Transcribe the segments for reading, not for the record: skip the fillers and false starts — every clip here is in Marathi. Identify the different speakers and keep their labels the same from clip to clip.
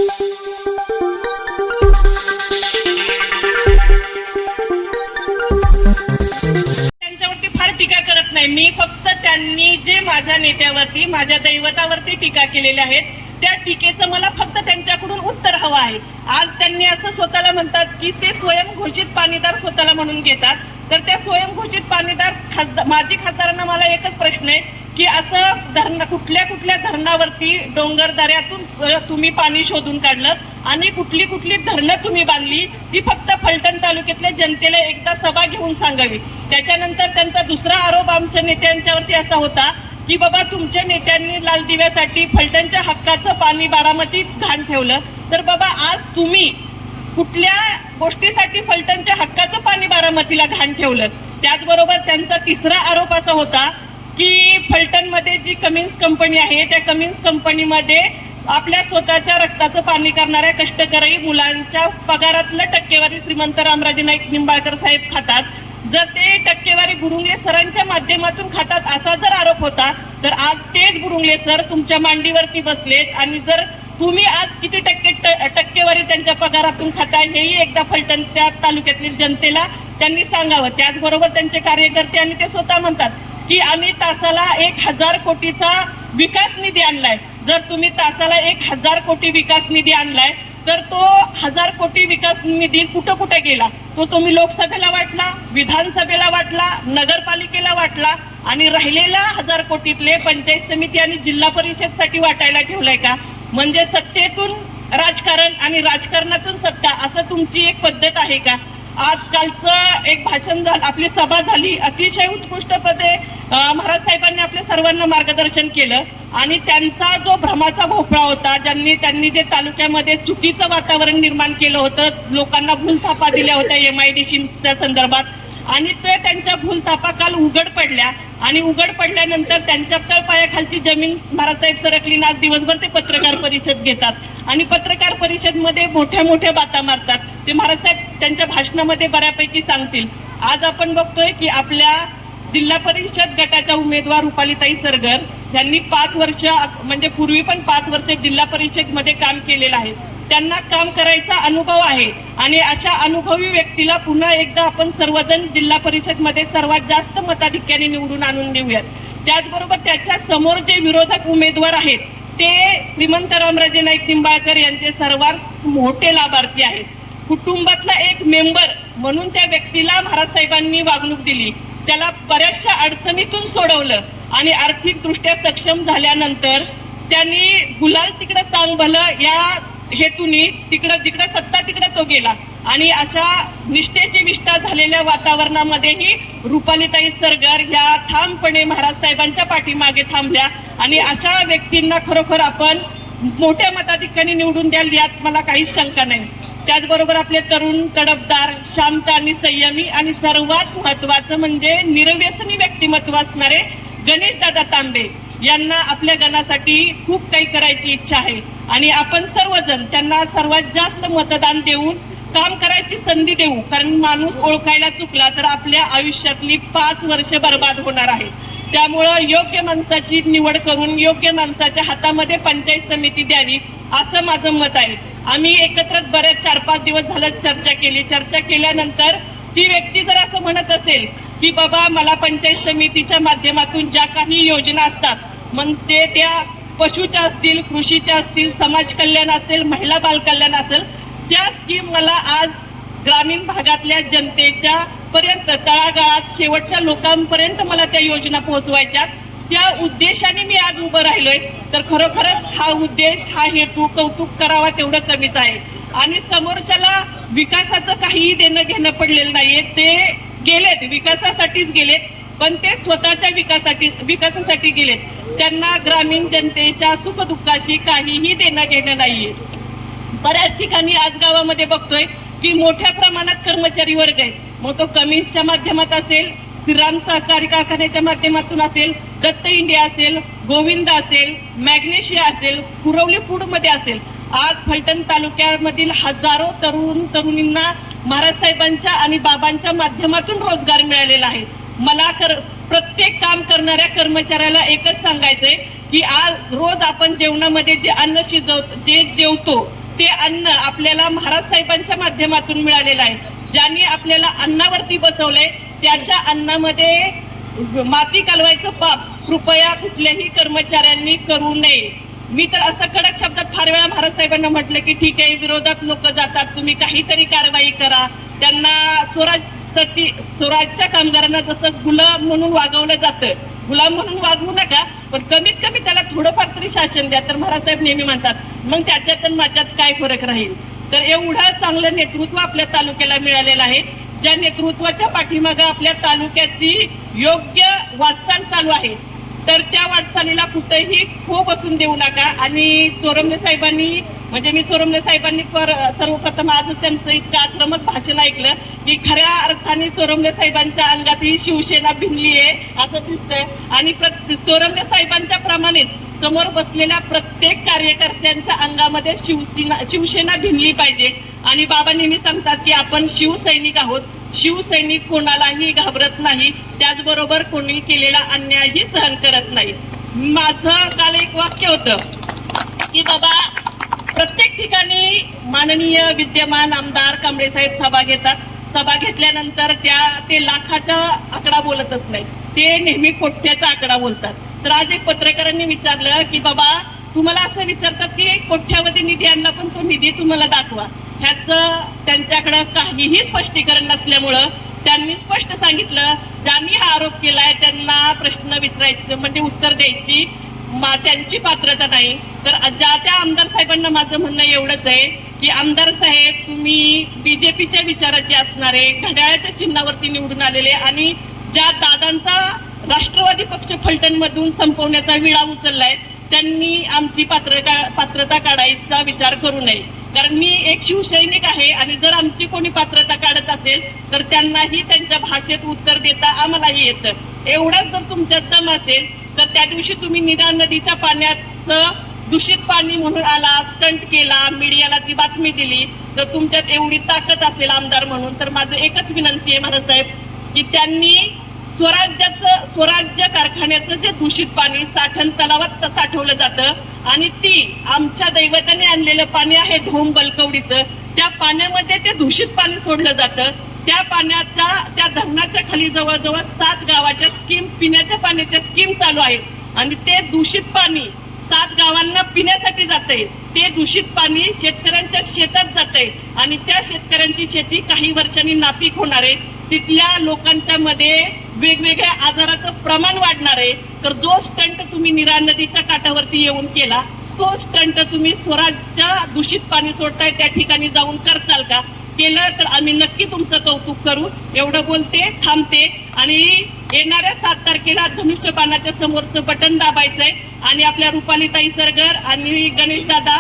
Speaker 1: त्यांच्यावरती फार टीका करत नाही मी, फक्त त्यांनी जे माझ्या नेत्यावरती, माझ्या दैवतावरती टीका केलेल्या आहेत त्या टीकेचं मला फक्त त्यांच्याकडून उत्तर हवं आहे। आज त्यांनी असं स्वतःला म्हणतात की ते स्वयंघोषित पाणीदार स्वतःला म्हणून घेतात, तर त्या स्वयंघोषित पाणीदार माजी खासदारांना मला एकच प्रश्न आहे की असं धरण कुठल्या धरणावरती डोंगर दऱ्यातून तुम्ही पाणी शोधून काढलं आणि कुठली धरणं तुम्ही बांधली ती फक्त फलटण तालुक्यातल्या जनतेला एकदा सभा घेऊन सांगावी। त्याच्यानंतर त्यांचा दुसरा आरोप आमच्या नेत्यांच्यावरती असा होता की बाबा तुमच्या नेत्यांनी लाल दिव्यासाठी फलटणच्या हक्काचं पाणी बारामतीत घाण ठेवलं, तर बाबा आज तुम्ही कुठल्या गोष्टीसाठी फलटणच्या हक्काचं पाणी बारामतीला घाण ठेवलं। त्याचबरोबर त्यांचा तिसरा आरोप असा होता की फलटणमध्ये जी कमिन्स कंपनी आहे त्या कमिन्स कंपनीमध्ये आपल्या स्वतःच्या रक्ताचं पाणी करणाऱ्या कष्टकरी मुलांच्या पगारातलं टक्केवारी श्रीमंत रामराजे नाईक निंबाळकर साहेब खातात, जर ते टक्केवारी गुरुंगले सरांच्या माध्यमातून खातात असा जर आरोप होता, तर आज तेच गुरुंगले सर तुमच्या मांडीवरती बसलेत आणि जर तुम्ही आज किती टक्केवारी त्यांच्या पगारातून खाताय हेही एकदा फलटण त्या तालुक्यातील जनतेला त्यांनी सांगावं। त्याचबरोबर त्यांचे कार्यकर्ते आणि ते स्वतः म्हणतात की आम्ही तासाला 1000 कोटीचा विकास निधी आणलाय। जर तुम्ही तासाला 1000 कोटी विकास निधी आणलाय तर तो 1000 कोटी विकास निधी कुठे गेला? तो तुम्ही लोकसभेला वाटला, विधानसभेला वाटला, नगरपालिकेला वाटला आणि राहिलेला 1000 कोटीतले पंचायत समिती आणि जिल्हा परिषदसाठी वाटायला ठेवलाय का? म्हणजे सत्तेतून राजकारण आणि राजकारणातून सत्ता असं तुमची एक पद्धत आहे का? आजकालचं एक भाषण झालं, आपली सभा झाली, अतिशय उत्कृष्टपणे महाराज साहेबांनी आपल्या सर्वांना मार्गदर्शन केलं आणि त्यांचा जो भ्रमाचा भोपळा होता, त्यांनी जे तालुक्यामध्ये चुकीचं वातावरण निर्माण केलं होतं, लोकांना भूलथापा दिल्या होत्या MIDCच्या संदर्भात आणि ते त्यांच्या भूलथापा काल उघड पडल्या आणि उघड पडल्यानंतर त्यांच्या तळपायाखालची जमीन महाराज साहेब सरकली ना, दिवसभर ते पत्रकार परिषद घेतात आणि पत्रकार परिषदमध्ये मोठ्या बाता मारतात। ते महाराज साहेब त्यांच्या भाषणामध्ये बऱ्यापैकी सांगतील। आज आपण बघतोय की आपल्या जिल्हा परिषद गटाच्या उमेदवार रुपालीताई सरगर यांनी 5 वर्ष म्हणजे पूर्वी पण 5 वर्ष जिल्हा परिषद मध्ये काम केलेलं आहे, त्यांना काम करायचा अनुभव आहे आणि अशा अनुभवी व्यक्तीला पुन्हा एकदा आपण सर्वजण जिल्हा परिषद मध्ये सर्वात जास्त मताधिक्याने निवडून आणून देऊयात। त्याचबरोबर त्याच्या समोर जे विरोधक उमेदवार आहेत ते श्रीमंत रामराजे नाईक निंबाळकर यांचे सर्वात मोठे लाभार्थी आहेत। कुटुंबातला एक मेंबर म्हणून त्या व्यक्तीला महाराज साहेबांनी वागणूक दिली, त्याला बऱ्याचशा अडचणीतून सोडवलं आणि आर्थिक दृष्ट्या सक्षम झाल्यानंतर त्यांनी गुलाल तिकडे चांग भलं या हेतूनी जिकडे सत्ता तिकडे तो गेला आणि अशा निष्ठेची विष्ठा झालेल्या वातावरणामध्येही रुपालीताई सरगर या ठामपणे महाराज साहेबांच्या पाठीमागे थांबल्या आणि अशा व्यक्तींना खरोखर आपण मोठ्या मताधिक्याने निवडून द्याल यात मला काहीच शंका नाही। त्याचबरोबर आपले तरुण, तडफदार, शांत आणि संयमी आणि सर्वात महत्वाचं म्हणजे निर्व्यसनी व्यक्तिमत्व असणारे गणेशदादा तांबे यांना आपल्या गणासाठी खूप काही करायची इच्छा आहे आणि आपण सर्वजण त्यांना सर्वात जास्त मतदान देऊन काम करायची संधी देऊ, कारण माणूस ओळखायला चुकला तर आपल्या आयुष्यातली 5 वर्ष बर्बाद होणार आहे। त्यामुळं योग्य माणसाची निवड करून योग्य माणसाच्या हातामध्ये पंचायत समिती द्यावी असं माझं मत आहे। आम्ही एकत्र बऱ्याच 4-5 दिवस झालं चर्चा केल्यानंतर ती व्यक्ती जर असं म्हणत असेल की बाबा मला पंचायत समितीच्या माध्यमातून ज्या काही योजना असतात मग ते त्या पशुच्या असतील, कृषीच्या असतील, समाज कल्याण असेल, महिला बाल कल्याण असेल, त्या स्कीम मला आज ग्रामीण भागातल्या जनतेच्या पर्यंत तळागाळात शेवटच्या लोकांपर्यंत मला त्या योजना पोहोचवायच्या, त्या उद्देशाने मी आज उभं राहिलोय। तर खरोखरच हा उद्देश, हा हेतू कौतुक करावा तेवढं कमीच आहे आणि समोरच्याला विकासाचं काहीही देणं घेणं पडलेलं नाहीये, ते गेलेत विकासासाठीच गेलेत, पण ते स्वतःच्या विकासासाठी गेलेत, त्यांना ग्रामीण जनतेच्या सुखदुःखाशी काहीही देणं घेणं नाहीये। बऱ्याच ठिकाणी आज गावामध्ये बघतोय की मोठ्या प्रमाणात कर्मचारी वर्ग आहेत, मग तो कमिन्सच्या माध्यमात असेल, श्रीराम सहकारी कारखान्याच्या माध्यमातून असेल, दत्त इंडिया असेल, गोविंद असेल, मॅग्नेशिया असेल, पुरवली फूड मध्ये असेल, आज फलटण तालुक्यामधील हजारो तरुणींना महाराज साहेबांच्या आणि बाबांच्या माध्यमातून रोजगार मिळालेला आहे। मला प्रत्येक काम करणाऱ्या कर्मचाऱ्याला एकच सांगायचंय की आज रोज आपण जेवणामध्ये जे अन्न जेवतो ते अन्न आपल्याला महाराज साहेबांच्या माध्यमातून मिळालेलं आहे. ज्यांनी आपल्याला अन्नावरती बसवलंय त्याच्या अन्नामध्ये माती कालवायचं पाप कृपया कुठल्याही कर्मचाऱ्यांनी करू नये. मी तर असं कडक शब्दात फार वेळा महाराज साहेबांना म्हटलं की ठीक आहे, विरोधात लोक जातात, तुम्ही काहीतरी कारवाई करा. त्यांना स्वराज्याच्या कामगारांना जसं गुलाम म्हणून वागवलं जातं, गुलाम म्हणून वागवू नका, पण कमीत कमी त्याला थोडंफार तरी शासन द्या. तर महाराज साहेब नेहमी म्हणतात मग त्याच्यात आणि माझ्यात काय फरक राहील. तर एवढं चांगलं नेतृत्व आपल्या तालुक्याला मिळालेलं आहे. ज्या नेतृत्वाच्या पाठीमागं आपल्या तालुक्याची योग्य वाटचाल चालू आहे, तर त्या वाटचालीला कुठेही खो बसून देऊ नका. आणि चोरमले साहेबांनी म्हणजे मी चोरमले साहेबांनी सर्वप्रथम आज त्यांचं इतकं आक्रमक भाषण ऐकलं की खऱ्या अर्थाने चोरमले साहेबांच्या अंगात ही शिवसेना भिनली आहे असं दिसतंय. आणि चोरमले साहेबांच्या प्रमाणे समोर बसलेल्या प्रत्येक कार्यकर्त्यांच्या अंगामध्ये शिवसेना भिनली पाहिजे. आणि बाबा नेहमी सांगतात की आपण शिवसैनिक आहोत, शिवसैनिक कोणालाही घाबरत नाही, त्याचबरोबर कोणी केलेला अन्यायही सहन करत नाही. माझं काल एक वाक्य होतं की बाबा प्रत्येक ठिकाणी माननीय विद्यमान आमदार कांबळे साहेब सभा घेतात, सभा घेतल्यानंतर ते लाखाचा आकडा बोलतच नाही, ते नेहमी कोट्याचा आकडा बोलतात. तर आज एक पत्रकारांनी विचारलं की बाबा तुम्हाला असं विचारतात की कोट्यावधी निधी आणला पण तो निधी तुम्हाला दाखवा. ह्याचं त्यांच्याकडे काहीही स्पष्टीकरण नसल्यामुळं त्यांनी स्पष्ट सांगितलं ज्यांनी हा आरोप केलाय त्यांना प्रश्न विचारायचं म्हणजे उत्तर द्यायची त्यांची पात्रता नाही. तर त्या आमदार साहेबांना माझं म्हणणं एवढंच आहे की आमदार साहेब तुम्ही बीजेपीच्या विचाराचे असणारे, घड्याळाच्या चिन्हावरती निवडून आलेले आणि ज्या दादांचा राष्ट्रवादी पक्ष फलटणमधून संपवण्याचा विळा उचललाय त्यांनी आमची पात्रता काढायचा विचार करू नये. कारण मी एक शिवसैनिक आहे आणि जर आमची कोणी पात्रता काढत असेल तर त्यांनाही त्यांच्या भाषेत उत्तर देता आम्हालाही येतं. एवढंच जर तुमच्यात दम असेल तर त्या दिवशी तुम्ही निरा नदीच्या पाण्याचं दूषित पाणी म्हणून आला, स्टंट केला, मीडियाला ती बातमी दिली, तर तुमच्यात एवढी ताकद असेल आमदार म्हणून तर माझं एकच विनंती आहे महाराज साहेब की त्यांनी स्वराज्य कारखान्याचं जे दूषित पाणी साठण तलावात साठवलं जातं आणि ती आमच्या दैवताने आणलेलं पाणी आहे धोम बलकवडीचं, त्या पाण्यामध्ये ते दूषित पाणी सोडलं जातं. त्या पाण्याच्या त्या धरणाच्या खाली जवळजवळ 7 गावाच्या स्कीम पिण्याच्या पाण्याच्या स्कीम चालू आहेत आणि ते दूषित पाणी 7 गावांना पिण्यासाठी जातंय. ते दूषित पाणी शेतकऱ्यांच्या शेतात जातंय आणि त्या शेतकऱ्यांची शेती काही वर्षांनी नापीक होणार आहे. तिथल्या लोकांच्या मध्ये वेगवेगळ्या आजाराचं प्रमाण वाढणार आहे. तर जो स्टंट तुम्ही निरा नदीच्या काठावरती येऊन केला तो स्टंट तुम्ही स्वराज्य दूषित पाणी सोडताय त्या ठिकाणी जाऊन करताल का? केलं तर आम्ही नक्की तुमचं कौतुक करू. एवढं बोलते, थांबते आणि येणाऱ्या 7 तारखेला धनुष्यबाणाच्या समोरचं बटन दाबायचंय आणि आपल्या रुपालीताई सरगर आणि गणेश दादा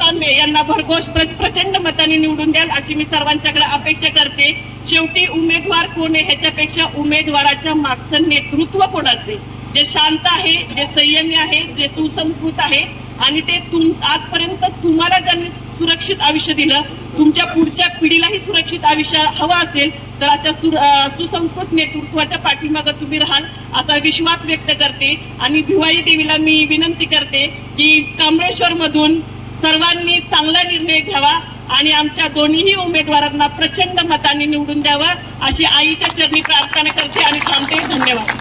Speaker 1: तांबे यांना भरघोष प्रचंड मताने निवडून द्याल अशी मी सर्वांच्याकडे अपेक्षा करते. शेवटी उमेदवार कोण आहे ह्याच्यापेक्षा उमेदवाराच्या मागचं नेतृत्व कोणाचे, जे शांत आहे, जे संयमी आहे, जे सुसंस्कृत आहे आणि ते आजपर्यंत तुम्हाला ज्यांनी सुरक्षित आयुष्य दिलं, तुमच्या पुढच्या पिढीलाही सुरक्षित आयुष्य हवं असेल तर अशा सुसंस्कृत नेतृत्वाच्या पाठीमागं तुम्ही राहाल असा विश्वास व्यक्त करते. आणि भिवाई देवीला मी विनंती करते की कांबळेश्वर मधून सर्वांनी चांगला निर्णय घ्यावा आणि आमच्या दोन्हीही उमेदवारांना प्रचंड मतांनी निवडून द्यावं अशी आईच्या चरणी प्रार्थना करते आणि थांबते. धन्यवाद.